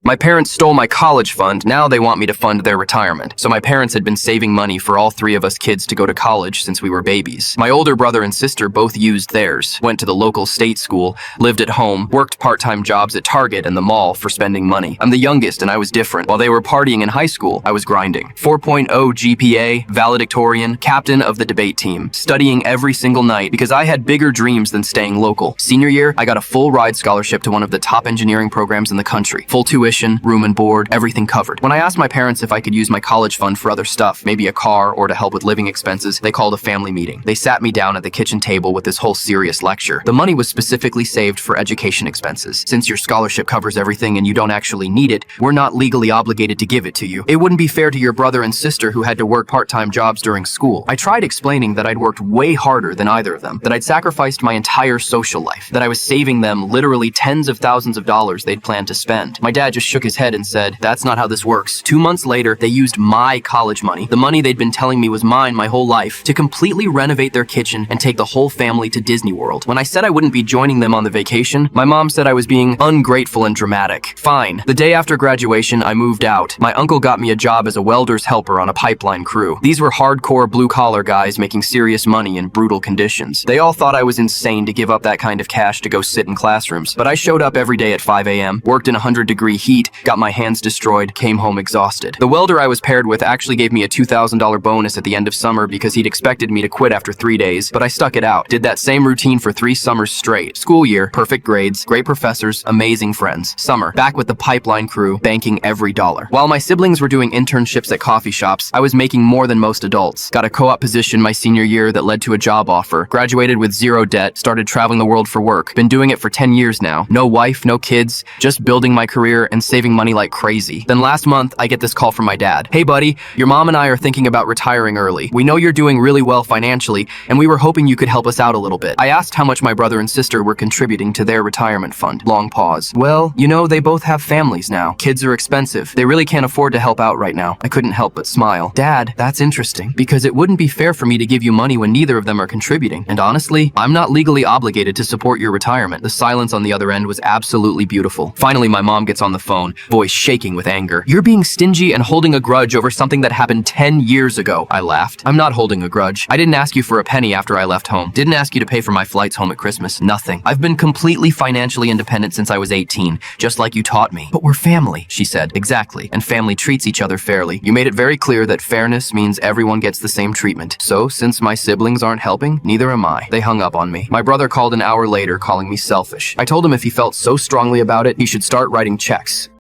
My parents stole my college fund, now they want me to fund their retirement. So my parents had been saving money for all three of us kids to go to college since we were babies. My older brother and sister both used theirs, went to the local state school, lived at home, worked part-time jobs at Target and the mall for spending money. I'm the youngest and I was different. While they were partying in high school, I was grinding. 4.0 GPA, valedictorian, captain of the debate team, studying every single night because I had bigger dreams than staying local. Senior year, I got a full ride scholarship to one of the top engineering programs in the country. Full tuition, room and board, everything covered. When I asked my parents if I could use my college fund for other stuff, maybe a car or to help with living expenses, they called a family meeting. They sat me down at the kitchen table with this whole serious lecture. The money was specifically saved for education expenses. Since your scholarship covers everything and you don't actually need it, we're not legally obligated to give it to you. It wouldn't be fair to your brother and sister who had to work part-time jobs during school. I tried explaining that I'd worked way harder than either of them, that I'd sacrificed my entire social life, that I was saving them literally tens of thousands of dollars they'd planned to spend. My dad just shook his head and said, "That's not how this works." 2 months later, they used my college money, the money they'd been telling me was mine my whole life, to completely renovate their kitchen and take the whole family to Disney World. When I said I wouldn't be joining them on the vacation, my mom said I was being ungrateful and dramatic. Fine. The day after graduation, I moved out. My uncle got me a job as a welder's helper on a pipeline crew. These were hardcore blue-collar guys making serious money in brutal conditions. They all thought I was insane to give up that kind of cash to go sit in classrooms, but I showed up every day at 5 a.m., worked in 100-degree heat, got my hands destroyed, came home exhausted. The welder I was paired with actually gave me a $2,000 bonus at the end of summer because he'd expected me to quit after 3 days, but I stuck it out. Did that same routine for 3 summers straight. School year, perfect grades, great professors, amazing friends. Summer, back with the pipeline crew, banking every dollar. While my siblings were doing internships at coffee shops, I was making more than most adults. Got a co-op position my senior year that led to a job offer. Graduated with zero debt, started traveling the world for work. Been doing it for 10 years now. No wife, no kids, just building my career and saving money like crazy. Then last month, I get this call from my dad. "Hey buddy, your mom and I are thinking about retiring early. We know you're doing really well financially, and we were hoping you could help us out a little bit." I asked how much my brother and sister were contributing to their retirement fund. Long pause. "Well, you know, they both have families now. Kids are expensive. They really can't afford to help out right now." I couldn't help but smile. "Dad, that's interesting, because it wouldn't be fair for me to give you money when neither of them are contributing. And honestly, I'm not legally obligated to support your retirement." The silence on the other end was absolutely beautiful. Finally, my mom gets on the phone, voice shaking with anger. "You're being stingy and holding a grudge over something that happened 10 years ago." I laughed. "I'm not holding a grudge. I didn't ask you for a penny after I left home. Didn't ask you to pay for my flights home at Christmas. Nothing. I've been completely financially independent since I was 18, just like you taught me." "But we're family," she said. "Exactly. And family treats each other fairly. You made it very clear that fairness means everyone gets the same treatment. So, since my siblings aren't helping, neither am I." They hung up on me. My brother called an hour later, calling me selfish. I told him if he felt so strongly about it, he should start writing checks.